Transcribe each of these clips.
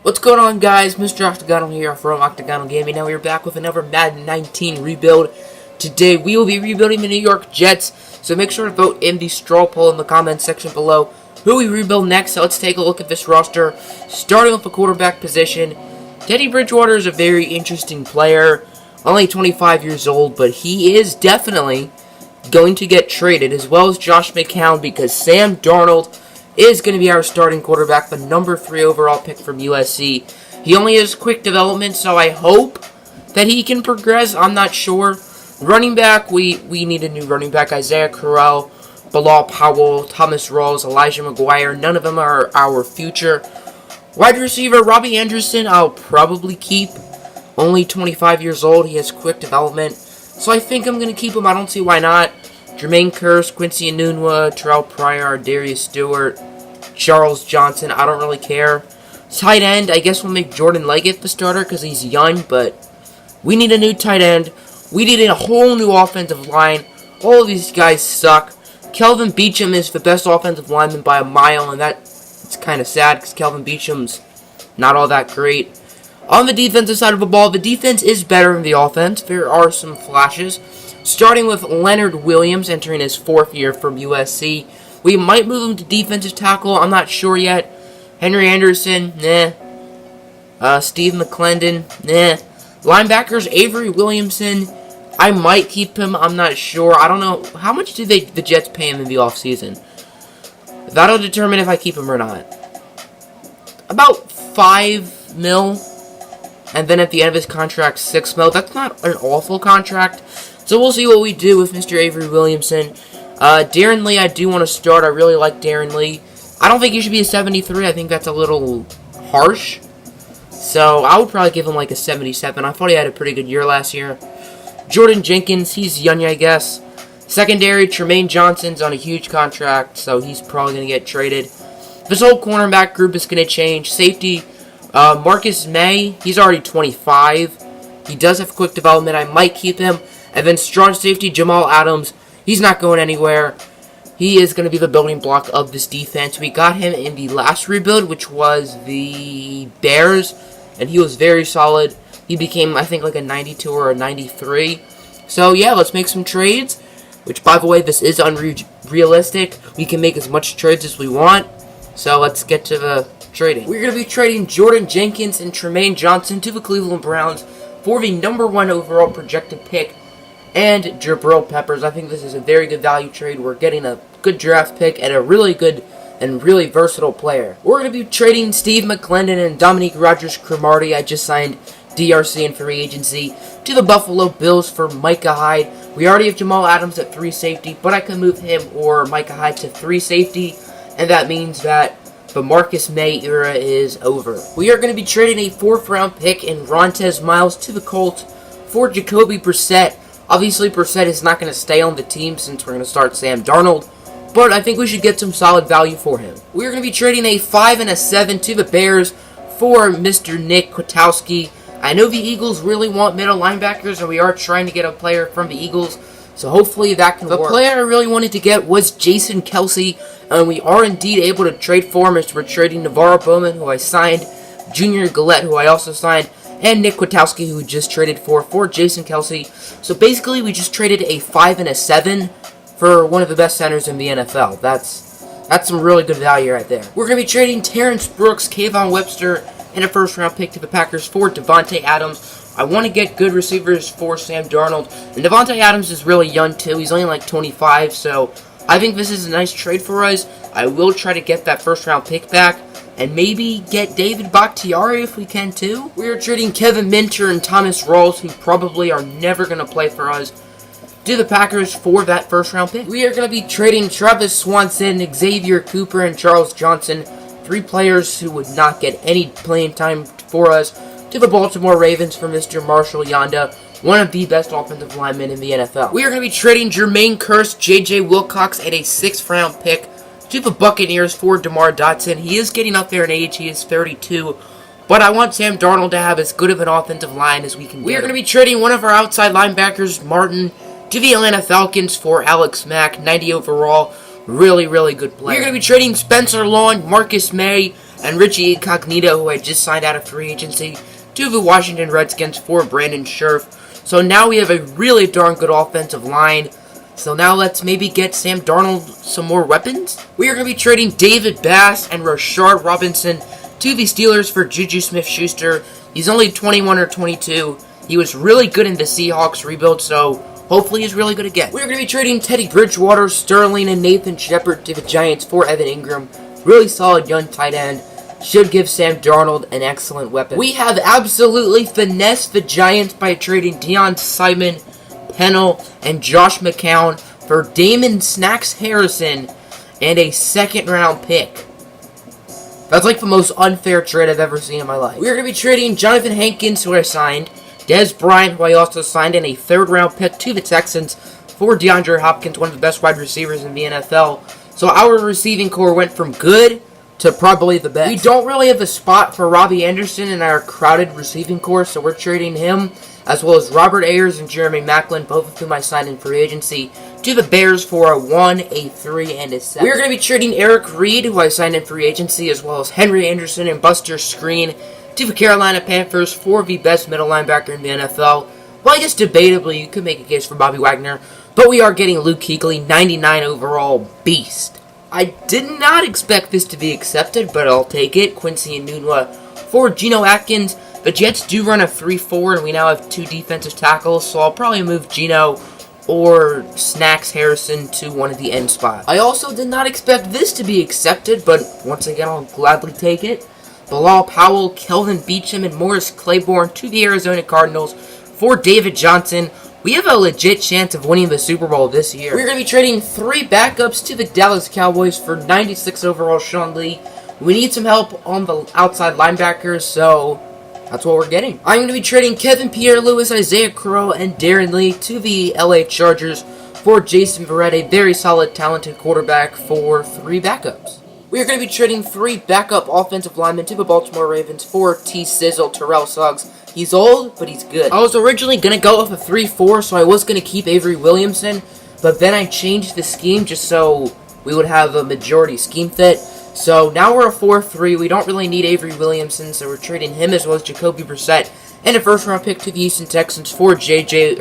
What's going on, guys? Mr. Octagonal here from Octagonal Gaming. Now we're back with another Madden 19 rebuild. Today we will be rebuilding the New York Jets, so make sure to vote in the straw poll in the comments section below who we rebuild next. So let's take a look at this roster, starting with the quarterback position. Teddy Bridgewater is a very interesting player, only 25 years old, but he is definitely going to get traded, as well as Josh McCown, because Sam Darnold is going to be our starting quarterback, the number 3 overall pick from USC. He only has quick development, so I hope that he can progress. I'm not sure. Running back, we need a new running back. Isaiah Crowell, Bilal Powell, Thomas Rawls, Elijah McGuire. None of them are our future. Wide receiver, Robbie Anderson, I'll probably keep. Only 25 years old. He has quick development, so I think I'm going to keep him. I don't see why not. Jermaine Kearse, Quincy Enunwa, Terrell Pryor, Darius Stewart, Charles Johnson, I don't really care. Tight end, I guess we'll make Jordan Leggett the starter because he's young, but we need a new tight end. We need a whole new offensive line. All of these guys suck. Kelvin Beachum is the best offensive lineman by a mile, and that's kind of sad because Kelvin Beacham's not all that great. On the defensive side of the ball, the defense is better than the offense. There are some flashes. Starting with Leonard Williams entering his 4th year from USC. We might move him to defensive tackle. I'm not sure yet. Henry Anderson, nah. Steve McClendon, nah. Linebackers, Avery Williamson. I might keep him. I'm not sure. I don't know. How much do the Jets pay him in the offseason? That'll determine if I keep him or not. About $5 million. And then at the end of his contract, $6 million. That's not an awful contract. So we'll see what we do with Mr. Avery Williamson. Darren Lee, I do want to start. I really like Darren Lee. I don't think he should be a 73. I think that's a little harsh. So I would probably give him like a 77. I thought he had a pretty good year last year. Jordan Jenkins, he's young, I guess. Secondary, Tremaine Johnson's on a huge contract, so he's probably going to get traded. This whole cornerback group is going to change. Safety, Marcus May, he's already 25. He does have quick development. I might keep him. And then strong safety, Jamal Adams. He's not going anywhere. He is going to be the building block of this defense. We got him in the last rebuild, which was the Bears, and he was very solid. He became, I think, like a 92 or a 93. So, yeah, let's make some trades, which, by the way, this is unrealistic. We can make as much trades as we want. So, let's get to the trading. We're going to be trading Jordan Jenkins and Tremaine Johnson to the Cleveland Browns for the number 1 overall projected pick and Jabril Peppers. I think this is a very good value trade. We're getting a good draft pick and a really good and really versatile player. We're going to be trading Steve McClendon and Dominique Rodgers-Cromartie. I just signed DRC in free agency to the Buffalo Bills for Micah Hyde. We already have Jamal Adams at 3 safety, but I can move him or Micah Hyde to 3 safety, and that means that the Marcus May era is over. We are going to be trading a 4th round pick in Rontez Miles to the Colts for Jacoby Brissett. Obviously, Brissett is not going to stay on the team since we're going to start Sam Darnold, but I think we should get some solid value for him. We're going to be trading a 5 and a 7 to the Bears for Mr. Nick Kwiatkowski. I know the Eagles really want middle linebackers, and we are trying to get a player from the Eagles, so hopefully that can work. The player I really wanted to get was Jason Kelsey, and we are indeed able to trade for him as we're trading Navarro Bowman, who I signed, Junior Gillette, who I also signed, and Nick Kwiatkowski, who we just traded for Jason Kelsey. So basically, we just traded a 5 and a 7 for one of the best centers in the NFL. That's some really good value right there. We're going to be trading Terrence Brooks, Kayvon Webster, and a 1st round pick to the Packers for Devontae Adams. I want to get good receivers for Sam Darnold. And Devontae Adams is really young too. He's only like 25, so I think this is a nice trade for us. I will try to get that 1st round pick back and maybe get David Bakhtiari if we can too. We are trading Kevin Minter and Thomas Rawls, who probably are never going to play for us, to the Packers for that 1st round pick. We are going to be trading Travis Swanson, Xavier Cooper, and Charles Johnson, 3 players who would not get any playing time for us, to the Baltimore Ravens for Mr. Marshall Yanda, one of the best offensive linemen in the NFL. We are going to be trading Jermaine Kearse, J.J. Wilcox, and a 6th round pick to the Buccaneers for DeMar Dotson. He is getting up there in age. He is 32. But I want Sam Darnold to have as good of an offensive line as we can get. We are going to be trading one of our outside linebackers, Martin, to the Atlanta Falcons for Alex Mack, 90 overall. Really, really good player. We're going to be trading Spencer Long, Marcus May, and Richie Incognito, who I just signed out of free agency, to the Washington Redskins for Brandon Scherf. So now we have a really darn good offensive line. So now let's maybe get Sam Darnold some more weapons. We are going to be trading David Bass and Rashard Robinson to the Steelers for Juju Smith-Schuster. He's only 21 or 22. He was really good in the Seahawks rebuild, so hopefully he's really good again. We're going to be trading Teddy Bridgewater, Sterling, and Nathan Shepard to the Giants for Evan Ingram. Really solid young tight end. Should give Sam Darnold an excellent weapon. We have absolutely finessed the Giants by trading Deion Simon, Pennell, and Josh McCown for Damon Snacks Harrison and a second-round pick. That's like the most unfair trade I've ever seen in my life. We're going to be trading Jonathan Hankins, who I signed, Des Bryant, who I also signed, and a third-round pick to the Texans for DeAndre Hopkins, one of the best wide receivers in the NFL. So our receiving core went from good to probably the best. We don't really have a spot for Robbie Anderson in our crowded receiving core, so we're trading him, as well as Robert Ayers and Jeremy Maclin, both of whom I signed in free agency, to the Bears for a 1, a 3, and a 7. We're going to be trading Eric Reed, who I signed in free agency, as well as Henry Anderson and Buster Screen, to the Carolina Panthers for the best middle linebacker in the NFL. Well, I guess debatably you could make a case for Bobby Wagner, but we are getting Luke Kuechly, 99 overall beast. I did not expect this to be accepted, but I'll take it. Quincy Enunwa for Geno Atkins. The Jets do run a 3-4, and we now have 2 defensive tackles, so I'll probably move Geno or Snacks Harrison to one of the end spots. I also did not expect this to be accepted, but once again, I'll gladly take it. Bilal Powell, Kelvin Beachum, and Morris Claiborne to the Arizona Cardinals for David Johnson. We have a legit chance of winning the Super Bowl this year. We're going to be trading 3 backups to the Dallas Cowboys for 96 overall Sean Lee. We need some help on the outside linebackers, so that's what we're getting. I'm going to be trading Kevin Pierre-Louis, Isaiah Crowe, and Darren Lee to the LA Chargers for Jason Verrett, a very solid, talented quarterback, for 3 backups. We are going to be trading 3 backup offensive linemen to the Baltimore Ravens for T-Sizzle, Terrell Suggs. He's old, but he's good. I was originally going to go with a 3-4, so I was going to keep Avery Williamson, but then I changed the scheme just so we would have a majority scheme fit. So now we're a 4-3. We don't really need Avery Williamson, so we're trading him as well as Jacoby Brissett and a first-round pick to the Houston Texans for not J.J.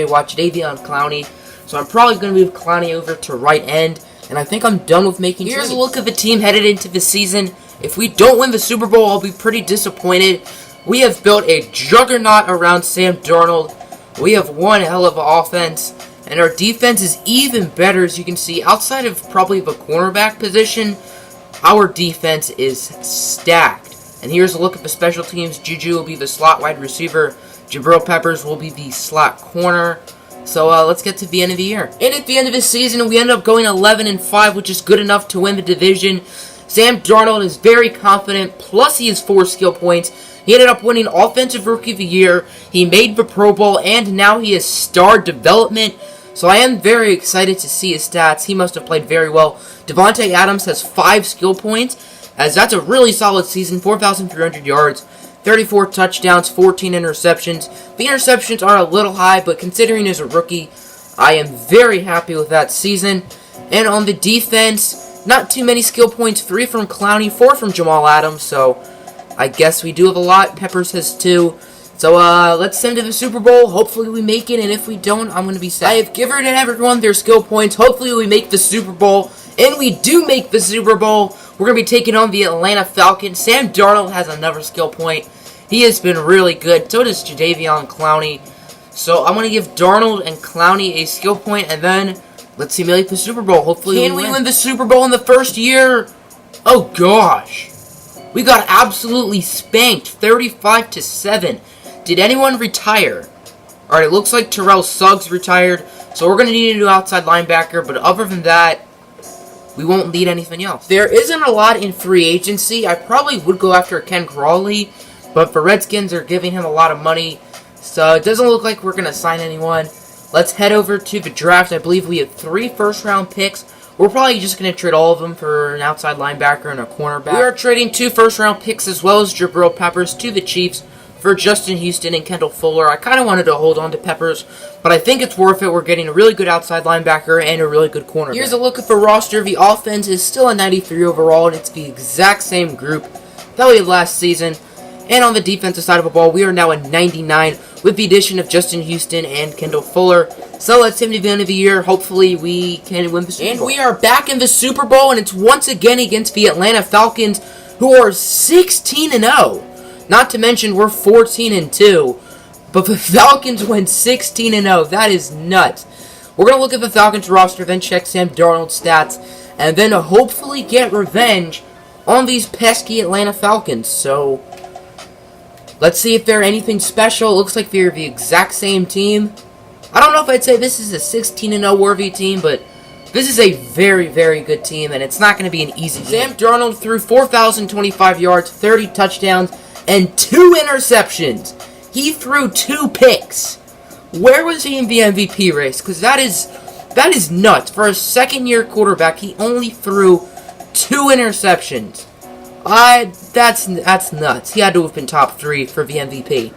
Watt, Davion Clowney. So I'm probably going to move Clowney over to right end, and I think I'm done with making trades. Here's a look at the team headed into the season. If we don't win the Super Bowl, I'll be pretty disappointed. We have built a juggernaut around Sam Darnold. We have one hell of an offense, and our defense is even better, as you can see. Outside of probably the cornerback position, our defense is stacked. And here's a look at the special teams. Juju will be the slot wide receiver. Jabril Peppers will be the slot corner. So let's get to the end of the year. And at the end of the season, we ended up going 11-5, which is good enough to win the division. Sam Darnold is very confident, plus he has 4 skill points. He ended up winning Offensive Rookie of the Year. He made the Pro Bowl, and now he is star development. So I am very excited to see his stats. He must have played very well. Devontae Adams has 5 skill points, as that's a really solid season. 4,300 yards, 34 touchdowns, 14 interceptions. The interceptions are a little high, but considering he's a rookie, I am very happy with that season. And on the defense, not too many skill points. 3 from Clowney, 4 from Jamal Adams, so I guess we do have a lot. Peppers has 2. So, let's send to the Super Bowl. Hopefully we make it, and if we don't, I'm going to be sad. I have given everyone their skill points. Hopefully we make the Super Bowl, and we do make the Super Bowl. We're going to be taking on the Atlanta Falcons. Sam Darnold has another skill point. He has been really good. So does Jadeveon Clowney. So, I'm going to give Darnold and Clowney a skill point, and then let's see me make the Super Bowl. Hopefully we win the Super Bowl in the first year? Oh, gosh. We got absolutely spanked, 35-7. Did anyone retire? Alright, it looks like Terrell Suggs retired, so we're going to need a new outside linebacker, but other than that, we won't need anything else. There isn't a lot in free agency. I probably would go after Ken Crawley, but the Redskins are giving him a lot of money, so it doesn't look like we're going to sign anyone. Let's head over to the draft. I believe we have 3 first-round picks. We're probably just going to trade all of them for an outside linebacker and a cornerback. We are trading 2 first-round picks as well as Jabril Peppers to the Chiefs for Justin Houston and Kendall Fuller. I kind of wanted to hold on to Peppers, but I think it's worth it. We're getting a really good outside linebacker and a really good corner. Here's a look at the roster. The offense is still a 93 overall, and it's the exact same group that we had last season. And on the defensive side of the ball, we are now at 99 with the addition of Justin Houston and Kendall Fuller. So let's him to the end of the year. Hopefully we can win the Super Bowl. And we are back in the Super Bowl, and it's once again against the Atlanta Falcons, who are 16-0. Not to mention we're 14-2. But the Falcons went 16-0. That is nuts. We're going to look at the Falcons roster, then check Sam Darnold's stats, and then hopefully get revenge on these pesky Atlanta Falcons. So let's see if they're anything special. It looks like they're the exact same team. I don't know if I'd say this is a 16-0 worthy team, but this is a very, very good team, and it's not going to be an easy game. Sam Darnold threw 4,025 yards, 30 touchdowns, and 2 interceptions. He threw 2 picks. Where was he in the MVP race? Because that is nuts. For a second-year quarterback, he only threw 2 interceptions. That's nuts. He had to have been top 3 for the MVP.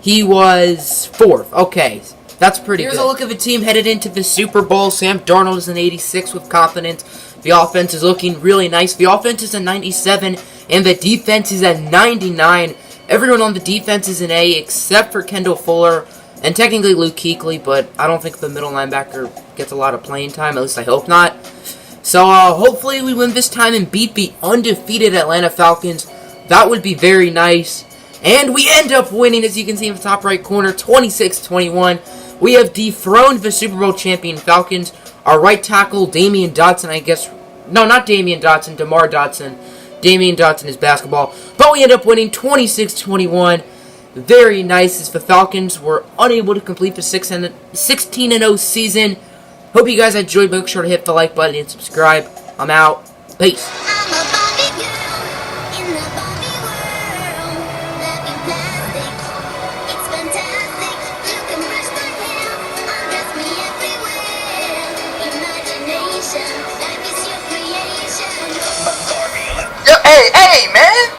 He was 4th. Okay, that's pretty good. Here's a look at the team headed into the Super Bowl. Sam Darnold is an 86 with confidence. The offense is looking really nice. The offense is a 97, and the defense is at 99. Everyone on the defense is an A, except for Kendall Fuller, and technically Luke Kuechly, but I don't think the middle linebacker gets a lot of playing time. At least I hope not. So hopefully we win this time and beat the undefeated Atlanta Falcons. That would be very nice. And we end up winning, as you can see in the top right corner, 26-21. We have dethroned the Super Bowl champion Falcons. Our right tackle, Damian Dotson, I guess. No, not Damian Dotson, DeMar Dotson. Damian Dotson is basketball. But we end up winning 26-21. Very nice, as the Falcons were unable to complete the 16-0 season. Hope you guys enjoyed. Make sure to hit the like button and subscribe. I'm out. Peace. Hey, man!